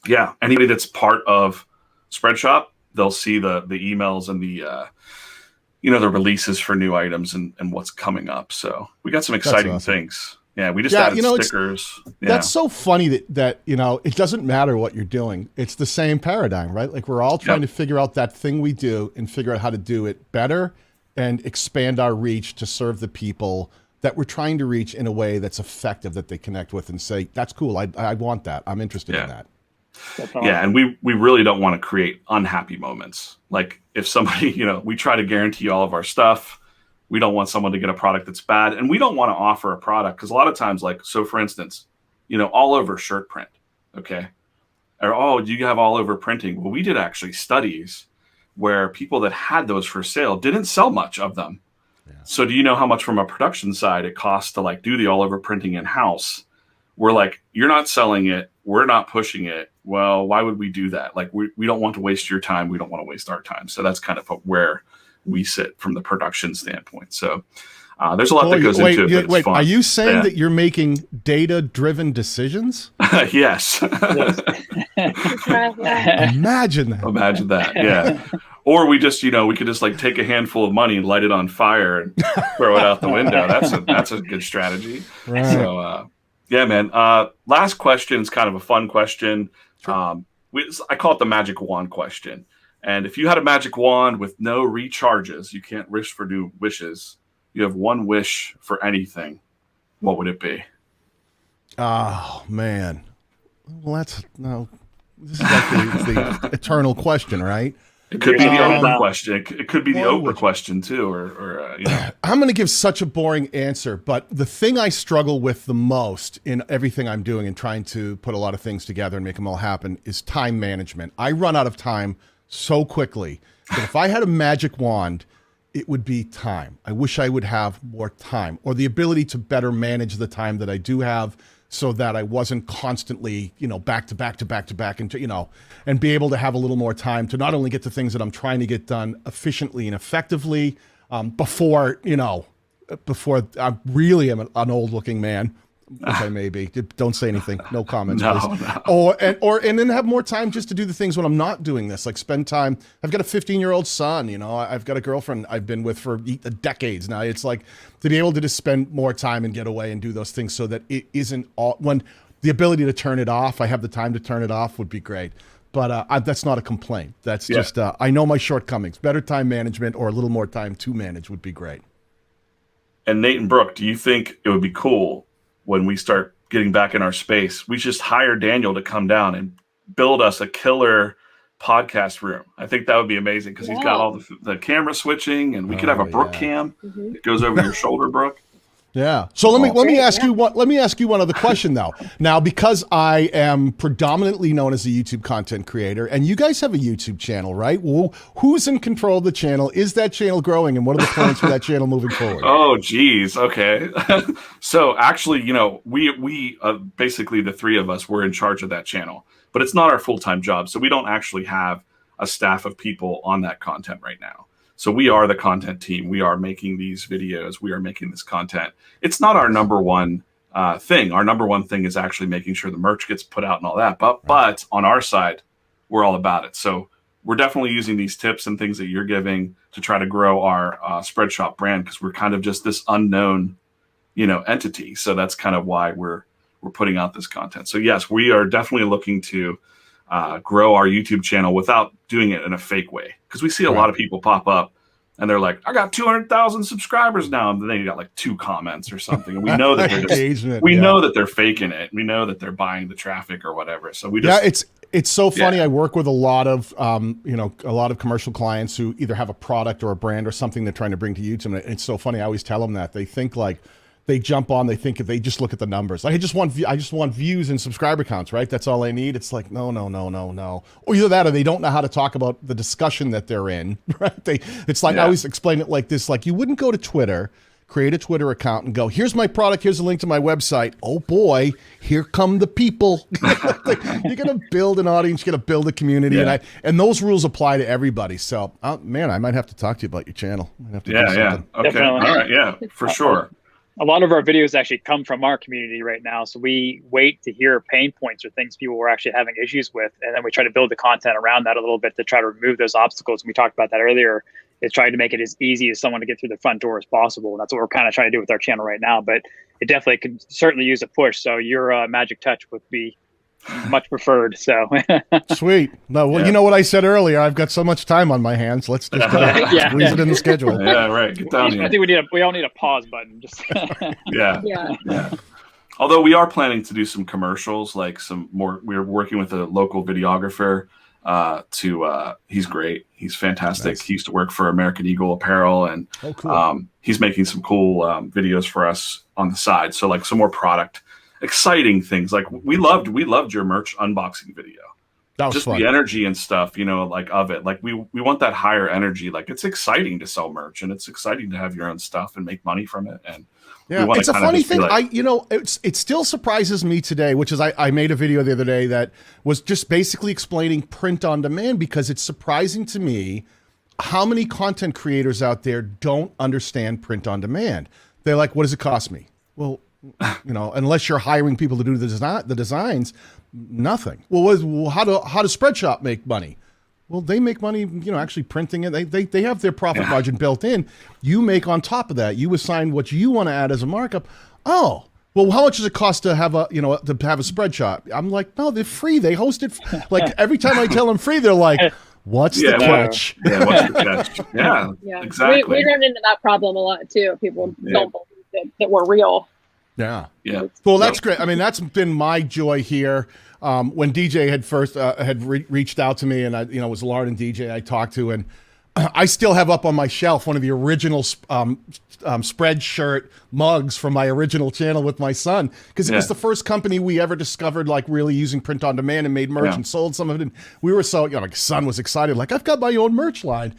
[SPEAKER 1] yeah, anybody that's part of Spreadshop, they'll see the emails and the the releases for new items and what's coming up. So we got some exciting things. Yeah, we just added stickers.
[SPEAKER 4] That's so funny that it doesn't matter what you're doing. It's the same paradigm, right? Like we're all trying to figure out that thing we do and figure out how to do it better and expand our reach to serve the people that we're trying to reach in a way that's effective, that they connect with and say, that's cool. I want that. I'm interested in that.
[SPEAKER 1] Yeah. And we really don't want to create unhappy moments. Like if somebody, we try to guarantee all of our stuff. We don't want someone to get a product that's bad. And we don't want to offer a product because a lot of times, like, so for instance, all over shirt print. Okay. Or, oh, do you have all over printing? Well, we did actually studies where people that had those for sale didn't sell much of them. Yeah. So do you know how much from a production side it costs to like do the all over printing in house? We're like, you're not selling it. We're not pushing it. Well, why would we do that? Like, we don't want to waste your time. We don't want to waste our time. So that's kind of where we sit from the production standpoint. So there's a lot that goes into it. Wait,
[SPEAKER 4] are you saying that you're making data-driven decisions?
[SPEAKER 1] Yes.
[SPEAKER 4] Imagine that.
[SPEAKER 1] Imagine that. Yeah. Or we just, we could just like take a handful of money and light it on fire and throw it out the window. That's a good strategy.
[SPEAKER 4] Right.
[SPEAKER 1] So, yeah, man. Last question is kind of a fun question. Sure. I call it the magic wand question. And if you had a magic wand with no recharges, you can't wish for new wishes. You have one wish for anything. What would it be?
[SPEAKER 4] Oh, man. Well, this is like the eternal question, right?
[SPEAKER 1] It could be the Oprah question. It could be the Oprah question too, or
[SPEAKER 4] I'm going to give such a boring answer, but the thing I struggle with the most in everything I'm doing and trying to put a lot of things together and make them all happen is time management. I run out of time so quickly that if I had a magic wand, it would be time. I wish I would have more time, or the ability to better manage the time that I do have, so that I wasn't constantly, back to back, and be able to have a little more time to not only get the things that I'm trying to get done efficiently and effectively before I really am an old looking man, which I may be. Don't say anything. No comments, please. No. And then have more time just to do the things when I'm not doing this, like spend time. I've got a 15-year-old son, I've got a girlfriend I've been with for decades now. It's like to be able to just spend more time and get away and do those things so that it isn't all, when the ability to turn it off, I have the time to turn it off would be great. But that's not a complaint. That's just, I know my shortcomings. Better time management or a little more time to manage would be great.
[SPEAKER 1] And Nate and Brooke, do you think it would be cool when we start getting back in our space, we just hire Daniel to come down and build us a killer podcast room? I think that would be amazing because he's got all the camera switching, and we could have a Brooke cam that goes over your shoulder, Brooke.
[SPEAKER 4] Yeah. So let me ask you one other question though. Now, because I am predominantly known as a YouTube content creator, and you guys have a YouTube channel, right? Well, who's in control of the channel? Is that channel growing, and what are the plans for that channel moving forward?
[SPEAKER 1] Oh, geez. Okay. So actually, we basically the three of us were in charge of that channel, but it's not our full-time job, so we don't actually have a staff of people on that content right now. So we are the content team. We are making these videos. We are making this content. It's not our number one thing. Our number one thing is actually making sure the merch gets put out and all that. But on our side, we're all about it. So we're definitely using these tips and things that you're giving to try to grow our Spreadshop brand, because we're kind of just this unknown, entity. So that's kind of why we're putting out this content. So yes, we are definitely looking to grow our YouTube channel without doing it in a fake way. Because we see a lot of people pop up and they're like, I got 200,000 subscribers now. And then you got like 2 comments or something. And we know that they're know that they're faking it. We know that they're buying the traffic or whatever. So we just,
[SPEAKER 4] it's so funny. Yeah. I work with a lot of, a lot of commercial clients who either have a product or a brand or something they're trying to bring to YouTube. And it's so funny. I always tell them that they think like, they jump on, they think if they just look at the numbers, like I just want views and subscriber counts, right? That's all I need. It's like, no. Or either that, or they don't know how to talk about the discussion that they're in, right? It's like, I always explain it like this, like you wouldn't go to Twitter, create a Twitter account and go, here's my product, here's a link to my website. Oh boy, here come the people. Like, you're going to build an audience, you're going to build a community. And those rules apply to everybody. So, man, I might have to talk to you about your channel. I might have to do something.
[SPEAKER 1] Okay. Definitely. All right. Yeah, for sure.
[SPEAKER 2] A lot of our videos actually come from our community right now. So we wait to hear pain points or things people were actually having issues with. And then we try to build the content around that a little bit to try to remove those obstacles. And we talked about that earlier. It's trying to make it as easy as someone to get through the front door as possible. And that's what we're kind of trying to do with our channel right now. But it definitely could certainly use a push. So your magic touch would be much preferred. So
[SPEAKER 4] sweet. No, well, you know what I said earlier. I've got so much time on my hands. Let's just squeeze it in the schedule.
[SPEAKER 1] Yeah, right. Get down here.
[SPEAKER 2] I think we all need a pause button. Just
[SPEAKER 1] yeah. Although we are planning to do some commercials, like some more. We're working with a local videographer. He's great. He's fantastic. Nice. He used to work for American Eagle Apparel, and
[SPEAKER 4] cool.
[SPEAKER 1] He's making some cool videos for us on the side. So like some more product. Exciting things like we loved your merch unboxing video.
[SPEAKER 4] That was
[SPEAKER 1] just
[SPEAKER 4] fun.
[SPEAKER 1] the energy and stuff, you know, like of it. Like we want that higher energy. Like it's exciting to sell merch and it's exciting to have your own stuff and make money from it. And
[SPEAKER 4] yeah, it's a funny thing. It still surprises me today, which is I made a video the other day that was just basically explaining print on demand, because it's surprising to me how many content creators out there don't understand print on demand. They're like, what does it cost me? Well, you know, unless you're hiring people to do the designs, nothing. Well, how does Spreadshop make money? Well, they make money, you know, actually printing it. They have their profit margin built in. You make on top of that. You assign what you want to add as a markup. Oh, well, how much does it cost to have a Spreadshop? I'm like, no, they're free. They host it. Like every time I tell them free, they're like, what's the catch?
[SPEAKER 1] Yeah, what's the catch? Yeah, exactly.
[SPEAKER 3] We run into that problem a lot too. People don't believe that we're real.
[SPEAKER 4] Yeah.
[SPEAKER 1] Yeah.
[SPEAKER 4] Well, that's great. I mean, that's been my joy here. When DJ had first reached out to me, and I, you know, it was Lauren and DJ I talked to, and I still have up on my shelf one of the original Spreadshirt mugs from my original channel with my son, because it was the first company we ever discovered like really using print on demand and made merch and sold some of it. And we were so, you know, my son was excited, like I've got my own merch line.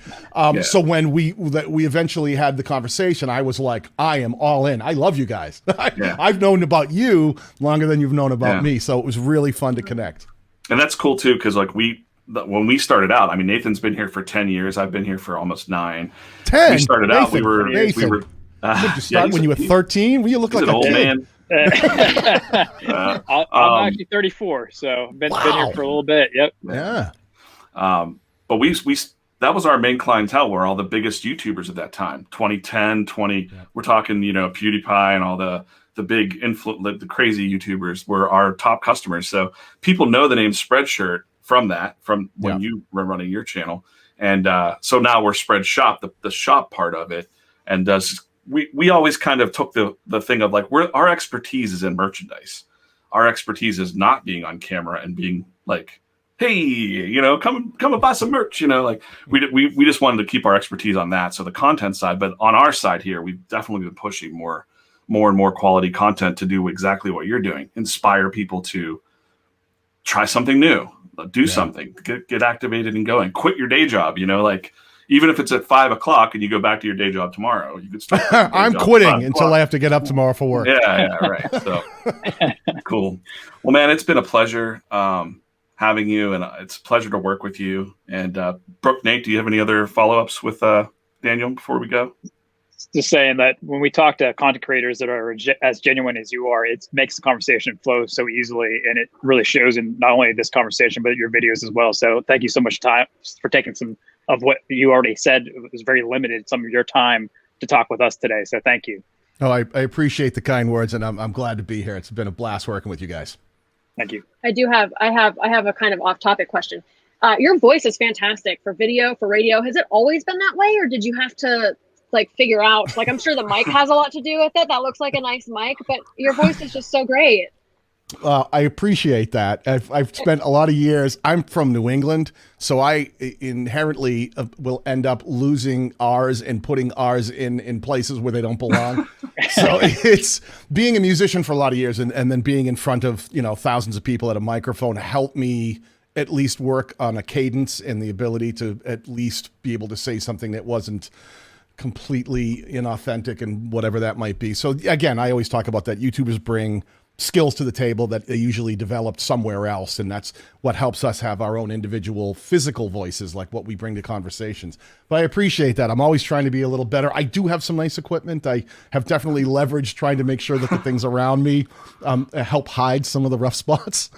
[SPEAKER 4] So when we eventually had the conversation, I was like, I am all in. I love you guys. I've known about you longer than you've known about me, so it was really fun to connect.
[SPEAKER 1] And that's cool too, because like when we started out, I mean, Nathan's been here for 10 years. I've been here for almost 9.
[SPEAKER 4] 10.
[SPEAKER 1] We started out. We were.
[SPEAKER 4] Did you start when you were 13? Well, you look like
[SPEAKER 1] an old man.
[SPEAKER 2] I'm actually 34, so been here for a little bit. Yep.
[SPEAKER 4] Yeah.
[SPEAKER 1] But we that was our main clientele. Were all the biggest YouTubers at that time. 2010, 20. Yeah. We're talking, you know, PewDiePie and all the big the crazy YouTubers were our top customers. So people know the name Spreadshirt from when you were running your channel. And so now we're Spreadshop, the shop part of it. And we always kind of took the thing of like, our expertise is in merchandise. Our expertise is not being on camera and being like, hey, you know, come and buy some merch, you know, like we just wanted to keep our expertise on that. So the content side, but on our side here, we've definitely been pushing more and more quality content to do exactly what you're doing. Inspire people to try something new. Do something, get activated and going. Quit your day job. You know, like even if it's at 5 o'clock and you go back to your day job tomorrow, you could start.
[SPEAKER 4] I'm quitting until I have to get up tomorrow for work.
[SPEAKER 1] Yeah, right. So cool. Well, man, it's been a pleasure having you, and it's a pleasure to work with you. And Brooke, Nate, do you have any other follow-ups with Daniel before we go?
[SPEAKER 2] Just saying that when we talk to content creators that are as genuine as you are, it makes the conversation flow so easily, and it really shows in not only this conversation but your videos as well. So thank you so much for taking some of what you already said. It was very limited, some of your time to talk with us today. So thank you.
[SPEAKER 4] Oh, I appreciate the kind words, and I'm glad to be here. It's been a blast working with you guys.
[SPEAKER 2] Thank you.
[SPEAKER 3] I have a kind of off-topic question. Your voice is fantastic for video, for radio. Has it always been that way, or did you have to like figure out, like, I'm sure the mic has a lot to do with it. That looks like a nice mic, but your voice is just so great.
[SPEAKER 4] I appreciate that. I've spent a lot of years. I'm from New England, so I inherently will end up losing R's and putting R's in places where they don't belong. So it's being a musician for a lot of years and then being in front of, you know, thousands of people at a microphone helped me at least work on a cadence and the ability to at least be able to say something that wasn't completely inauthentic and whatever that might be. So again, I always talk about that YouTubers bring skills to the table that they usually developed somewhere else, and that's what helps us have our own individual physical voices, like what we bring to conversations. But I appreciate that. I'm always trying to be a little better. I do have some nice equipment. I have definitely leveraged trying to make sure that the things around me help hide some of the rough spots.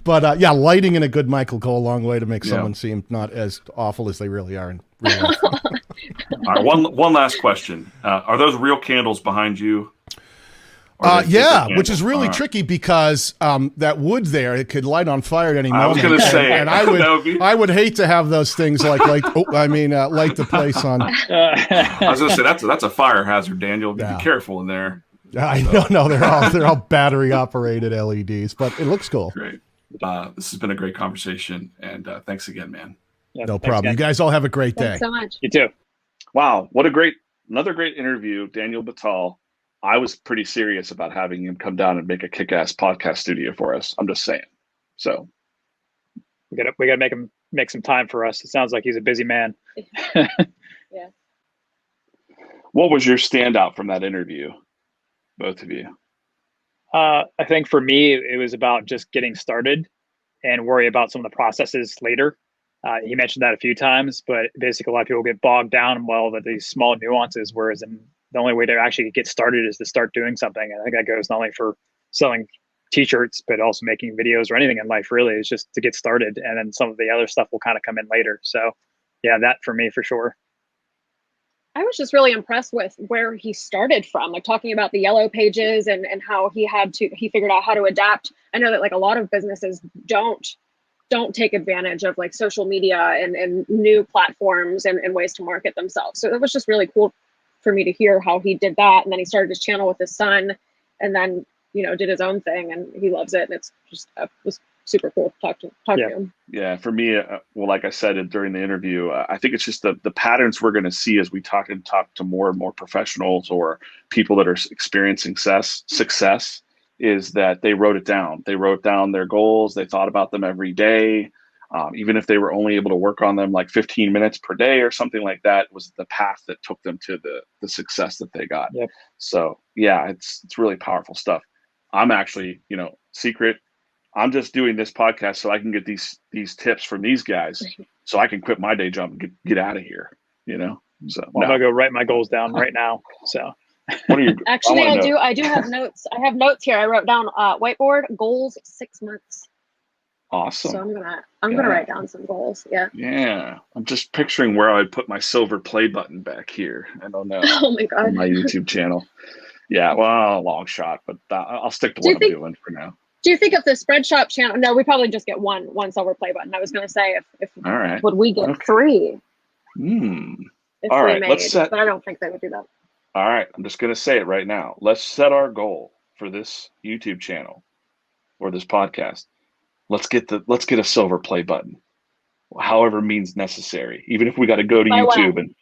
[SPEAKER 4] but yeah, lighting and a good mic will go a long way to make someone seem not as awful as they really are in real life.
[SPEAKER 1] All right, one last question. Are those real candles behind you?
[SPEAKER 4] Yeah, which is really tricky because that wood there, it could light on fire at any moment.
[SPEAKER 1] I was going to say,
[SPEAKER 4] and I would hate to have those things light the place on.
[SPEAKER 1] I was going to say that's a fire hazard, Daniel. Be careful in there.
[SPEAKER 4] I don't know. They're all battery operated LEDs, but it looks cool.
[SPEAKER 1] Great. This has been a great conversation, and thanks again, man.
[SPEAKER 2] Yeah,
[SPEAKER 4] no problem. Again. You guys all have a great day.
[SPEAKER 3] Thanks so much.
[SPEAKER 2] You too.
[SPEAKER 1] Wow, another great interview, Daniel Batal. I was pretty serious about having him come down and make a kick-ass podcast studio for us. I'm just saying. So
[SPEAKER 2] we gotta make some time for us. It sounds like he's a busy man.
[SPEAKER 3] Yeah.
[SPEAKER 1] What was your standout from that interview, both of you?
[SPEAKER 2] I think for me, it was about just getting started and worry about some of the processes later. He mentioned that a few times, but basically a lot of people get bogged down in these small nuances, whereas the only way to actually get started is to start doing something. I think that goes not only for selling t-shirts, but also making videos or anything in life, really. Is just to get started, and then some of the other stuff will kind of come in later. So yeah, that for me, for sure.
[SPEAKER 3] I was just really impressed with where he started from, like talking about the yellow pages and how he figured out how to adapt. I know that like a lot of businesses don't take advantage of like social media and new platforms and ways to market themselves. So it was just really cool for me to hear how he did that. And then he started his channel with his son, and then, did his own thing, and he loves it. And it's just, it was super cool to talk to him.
[SPEAKER 1] Yeah, for me, well, like I said during the interview, I think it's just the patterns we're going to see as we talk to more and more professionals or people that are experiencing success is that they wrote it down. They wrote down their goals. They thought about them every day. Even if they were only able to work on them like 15 minutes per day or something like that, was the path that took them to the success that they got.
[SPEAKER 2] Yep.
[SPEAKER 1] So yeah, it's really powerful stuff. I'm actually, secret. I'm just doing this podcast so I can get these tips from these guys, so I can quit my day job and get out of here. So
[SPEAKER 2] I'm gonna go write my goals down right now. So
[SPEAKER 1] what are your?
[SPEAKER 3] Actually, I do have notes. I have notes here. I wrote down whiteboard goals 6 months.
[SPEAKER 1] Awesome.
[SPEAKER 3] So I'm gonna write down some goals. Yeah.
[SPEAKER 1] Yeah, I'm just picturing where I'd put my silver play button back here. I don't know.
[SPEAKER 3] Oh my god.
[SPEAKER 1] On my YouTube channel. Yeah, well, long shot, but I'll stick to what I'm doing for now.
[SPEAKER 3] Do you think if the Spreadshop channel? No, we probably just get one silver play button. I was going to say if
[SPEAKER 1] all right,
[SPEAKER 3] would we get 3?
[SPEAKER 1] All right, let's set.
[SPEAKER 3] But I don't think they would do that.
[SPEAKER 1] All right, I'm just going to say it right now. Let's set our goal for this YouTube channel or this podcast. Let's get a silver play button, however means necessary. Even if we got to go to YouTube and.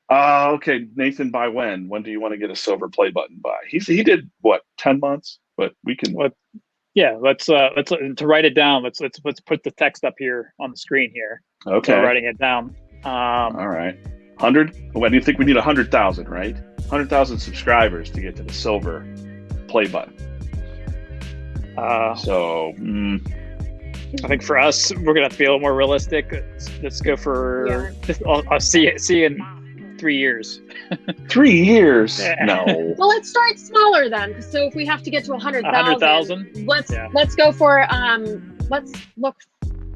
[SPEAKER 1] Okay, Nathan. By when? When do you want to get a silver play button by? He did what, 10 months? But we can.
[SPEAKER 2] Yeah, let's to write it down. Let's put the text up here on the screen here.
[SPEAKER 1] Okay.
[SPEAKER 2] So writing it down.
[SPEAKER 1] All right. 100. When do you think we need 100,000? Right, 100,000 subscribers to get to the silver play button.
[SPEAKER 2] I think for us, we're gonna have to be a little more realistic. Let's go for. Yeah. I'll see you in 3 years.
[SPEAKER 1] 3 years? No.
[SPEAKER 3] Well, let's start smaller then. So if we have to get to 100,000, let's go for let's look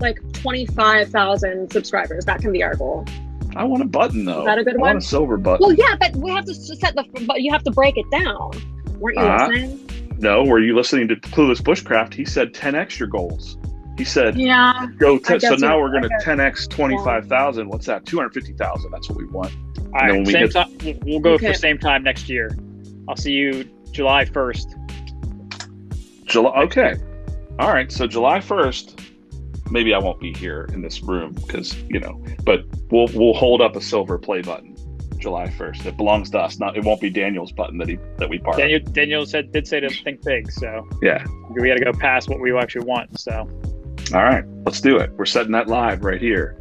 [SPEAKER 3] like 25,000 subscribers. That can be our goal.
[SPEAKER 1] I want a button though.
[SPEAKER 3] Is that a good one?
[SPEAKER 1] I want a silver button.
[SPEAKER 3] Well, yeah, but we have to set but you have to break it down. Weren't you listening?
[SPEAKER 1] No, were you listening to Clueless Bushcraft? He said 10x your goals. He said,
[SPEAKER 3] yeah.
[SPEAKER 1] So now we're going to 10x 25,000. What's that? 250,000. That's what we want.
[SPEAKER 2] All right, we'll go for same time next year. I'll see you July 1st.
[SPEAKER 1] Okay. All right. So July 1st, maybe I won't be here in this room because, but we'll hold up a silver play button July 1st. It belongs to us. It won't be Daniel's button that we borrowed.
[SPEAKER 2] Daniel did say to think big. So
[SPEAKER 1] yeah,
[SPEAKER 2] we got to go past what we actually want. So.
[SPEAKER 1] All right, let's do it. We're setting that live right here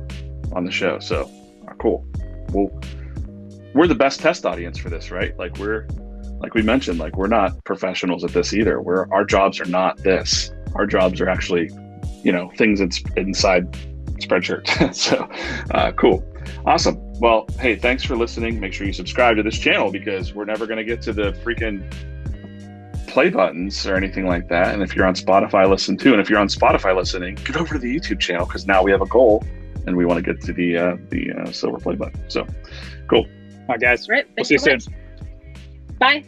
[SPEAKER 1] on the show. So cool. We're the best test audience for this, right? Like we mentioned, like we're not professionals at this either. Our jobs are not this. Our jobs are actually, things inside Spreadshirt. So cool. Awesome. Well, hey, thanks for listening. Make sure you subscribe to this channel because we're never going to get to the freaking play buttons or anything like that. And if you're on Spotify, listen too. And if you're on Spotify listening, get over to the YouTube channel because now we have a goal and we want to get to the silver play button. So cool.
[SPEAKER 2] All right, guys.
[SPEAKER 3] Right.
[SPEAKER 2] We'll see you soon.
[SPEAKER 3] Bye.